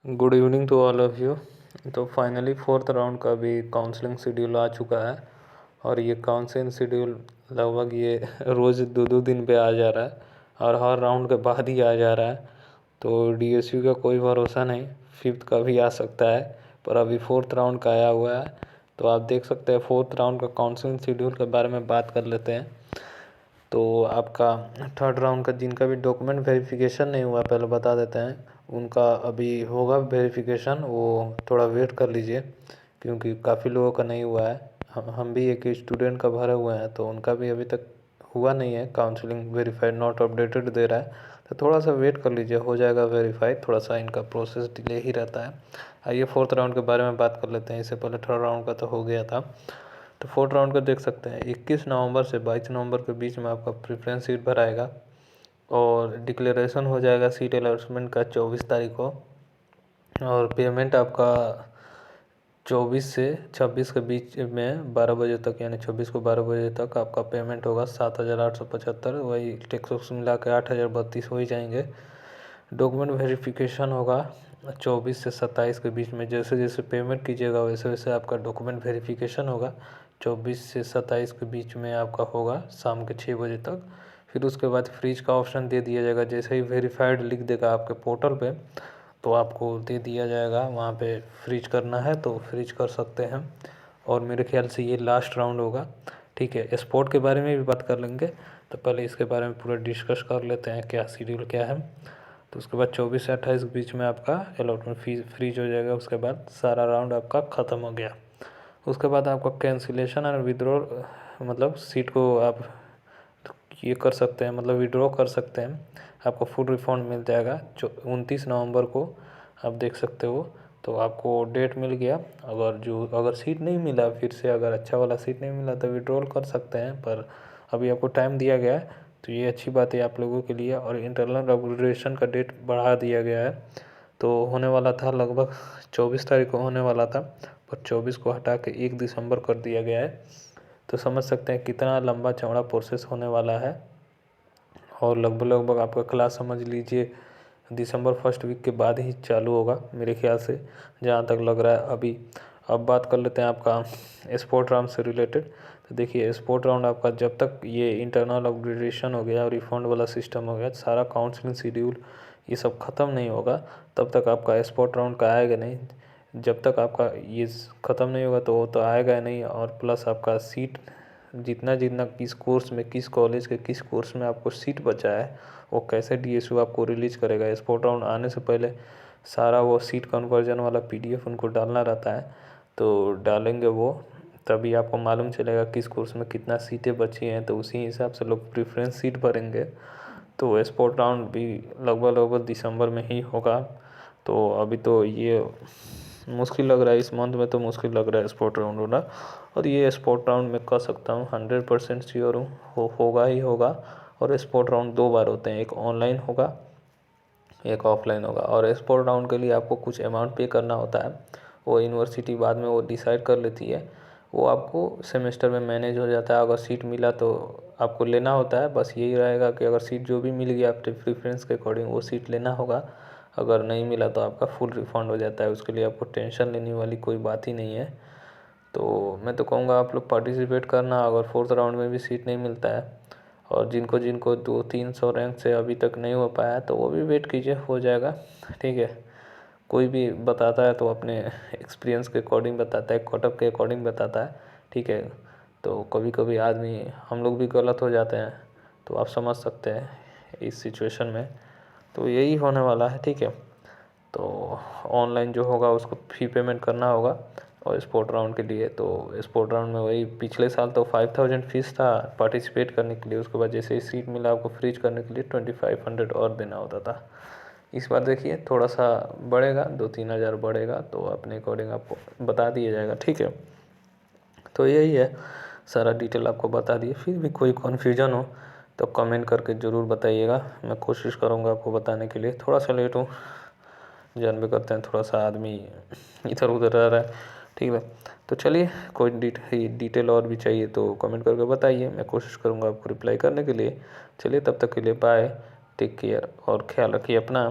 Good evening to all of you. तो finally fourth round का भी काउंसलिंग शेड्यूल आ चुका है और ये काउंसलिंग शेड्यूल लगभग ये रोज़ दो दो दिन पे आ जा रहा है और हर राउंड के बाद ही आ जा रहा है। तो डीएसयू का कोई भरोसा नहीं, फिफ्थ का भी आ सकता है, पर अभी फोर्थ राउंड का आया हुआ है। तो आप देख सकते हैं फोर्थ राउंड का काउंसलिंग शेड्यूल के बारे में बात कर लेते हैं। तो आपका थर्ड राउंड का जिनका भी डॉक्यूमेंट वेरिफिकेशन नहीं हुआ पहले बता देते हैं, उनका अभी होगा वेरिफिकेशन, वो थोड़ा वेट कर लीजिए क्योंकि काफ़ी लोगों का नहीं हुआ है। हम भी एक स्टूडेंट का भरे हुए हैं तो उनका भी अभी तक हुआ नहीं है, काउंसलिंग वेरीफाइड नॉट अपडेटेड दे रहा है। तो थोड़ा सा वेट कर लीजिए, हो जाएगा वेरीफाइड, थोड़ा सा इनका प्रोसेस डिले ही रहता है। आइए फोर्थ राउंड के बारे में बात कर लेते हैं, इससे पहले थर्ड राउंड का तो हो गया था। तो फोर्थ राउंड का देख सकते हैं 21 नवंबर से 22 नवंबर के बीच में आपका प्रेफरेंस सीट भराएगा और डिक्लेरेशन हो जाएगा सीट अलॉटमेंट का 24 तारीख को। और पेमेंट आपका 24 से 26 के बीच में 12 बजे तक, यानी 24 को 12 बजे तक आपका पेमेंट होगा 7,875। वही टैक्स वैक्स मिला के 8,032 हो ही जाएंगे। डॉक्यूमेंट वेरिफिकेशन होगा 24 से 27 के बीच में। जैसे जैसे पेमेंट कीजिएगा वैसे वैसे आपका डॉक्यूमेंट वेरिफिकेशन होगा। 24 से 27 के बीच में आपका होगा शाम के 6 बजे तक। फिर उसके बाद फ्रीज का ऑप्शन दे दिया जाएगा, जैसे ही वेरीफाइड लिख देगा आपके पोर्टल पे तो आपको दे दिया जाएगा, वहाँ पे फ्रीज करना है तो फ्रीज कर सकते हैं। और मेरे ख्याल से ये लास्ट राउंड होगा। ठीक है, स्पोर्ट के बारे में भी बात कर लेंगे, तो पहले इसके बारे में पूरा डिस्कस कर लेते हैं क्या शेड्यूल क्या है। तो उसके बाद 24 से 28 के बीच में आपका अलॉटमेंट फीस फ्रीज हो जाएगा। उसके बाद सारा राउंड आपका ख़त्म हो गया। उसके बाद आपका कैंसिलेशन और विड्रॉल, मतलब सीट को आप ये कर सकते हैं, मतलब विड्रॉ कर सकते हैं, आपको फुल रिफंड मिल जाएगा। 29 नवंबर को आप देख सकते हो। तो आपको डेट मिल गया। अगर सीट नहीं मिला, फिर से अगर अच्छा वाला सीट नहीं मिला तो विड्रॉल कर सकते हैं, पर अभी आपको टाइम दिया गया है तो ये अच्छी बात है आप लोगों के लिए। और इंटरनल अपग्रेडेशन का डेट बढ़ा दिया गया है, तो होने वाला था लगभग 24 तारीख को होने वाला था, पर 24 को हटा के 1 दिसंबर कर दिया गया है। तो समझ सकते हैं कितना लंबा चौड़ा प्रोसेस होने वाला है। और लगभग लगभग आपका क्लास समझ लीजिए दिसंबर फर्स्ट वीक के बाद ही चालू होगा मेरे ख्याल से, जहाँ तक लग रहा है अभी। अब बात कर लेते हैं आपका स्पोर्ट राउंड से रिलेटेड। तो देखिए स्पोर्ट राउंड आपका जब तक ये इंटरनल अपग्रेडेशन हो गया और रिफंड वाला सिस्टम हो गया, सारा काउंसलिंग शेड्यूल ये सब ख़त्म नहीं होगा तब तक आपका स्पोर्ट राउंड का आएगा नहीं। जब तक आपका ये ख़त्म नहीं होगा तो वो तो आएगा नहीं। और प्लस आपका सीट जितना जितना किस कोर्स में, किस कॉलेज के किस कोर्स में आपको सीट बचा है, वो कैसे डीएसयू आपको रिलीज करेगा। स्पोर्ट राउंड आने से पहले सारा वो सीट कन्वर्जन वाला पीडीएफ उनको डालना रहता है, तो डालेंगे वो, तभी आपको मालूम चलेगा किस कोर्स में कितना सीटें बची हैं, तो उसी हिसाब से लोग प्रेफरेंस सीट भरेंगे। तो स्पोर्ट राउंड भी लगभग लगभग दिसंबर में ही होगा। तो अभी तो ये मुश्किल लग रहा है, इस मंथ में तो मुश्किल लग रहा है स्पोर्ट राउंड होना। और ये स्पोर्ट राउंड में कह सकता हूँ 100% श्योर हूँ होगा ही होगा। और स्पोर्ट राउंड 2 बार होते हैं, एक ऑनलाइन होगा एक ऑफलाइन होगा। और स्पोर्ट राउंड के लिए आपको कुछ अमाउंट पे करना होता है, वो यूनिवर्सिटी बाद में वो डिसाइड कर लेती है, वो आपको सेमेस्टर में मैनेज हो जाता है। अगर सीट मिला तो आपको लेना होता है, बस यही रहेगा कि अगर सीट जो भी मिल गया आपके प्रेफरेंस के अकॉर्डिंग वो सीट लेना होगा। अगर नहीं मिला तो आपका फुल रिफंड हो जाता है, उसके लिए आपको टेंशन लेने वाली कोई बात ही नहीं है। तो मैं तो कहूँगा आप लोग पार्टिसिपेट करना अगर फोर्थ राउंड में भी सीट नहीं मिलता है। और जिनको जिनको 200-300 रैंक से अभी तक नहीं हो पाया तो वो भी वेट कीजिए, हो जाएगा। ठीक है, कोई भी बताता है तो अपने एक्सपीरियंस के अकॉर्डिंग बताता है, कटअप के अकॉर्डिंग बताता है। ठीक है, तो कभी कभी आदमी हम लोग भी गलत हो जाते हैं, तो आप समझ सकते हैं इस सिचुएशन में। तो यही होने वाला है। ठीक है, तो ऑनलाइन जो होगा उसको फी पेमेंट करना होगा। और स्पोर्ट राउंड के लिए तो स्पोर्ट राउंड में वही पिछले साल तो 5000 फीस था पार्टिसिपेट करने के लिए, उसके बाद जैसे ही सीट मिला आपको फ्रीज करने के लिए 2500 और देना होता था। इस बार देखिए थोड़ा सा बढ़ेगा, 2-3 हज़ार बढ़ेगा, तो अपने अकॉर्डिंग आपको बता दिया जाएगा। ठीक है, तो यही है, सारा डिटेल आपको बता दिए। फिर भी कोई कन्फ्यूजन हो तो कमेंट करके ज़रूर बताइएगा, मैं कोशिश करूँगा आपको बताने के लिए। थोड़ा सा लेट हूँ, जानबे करते हैं थोड़ा सा आदमी इधर उधर रह रहा है। ठीक है, तो चलिए कोई डिटेल और भी चाहिए तो कमेंट करके बताइए, मैं कोशिश करूँगा आपको रिप्लाई करने के लिए। चलिए तब तक के लिए बाय, टेक केयर और ख्याल रखिए अपना।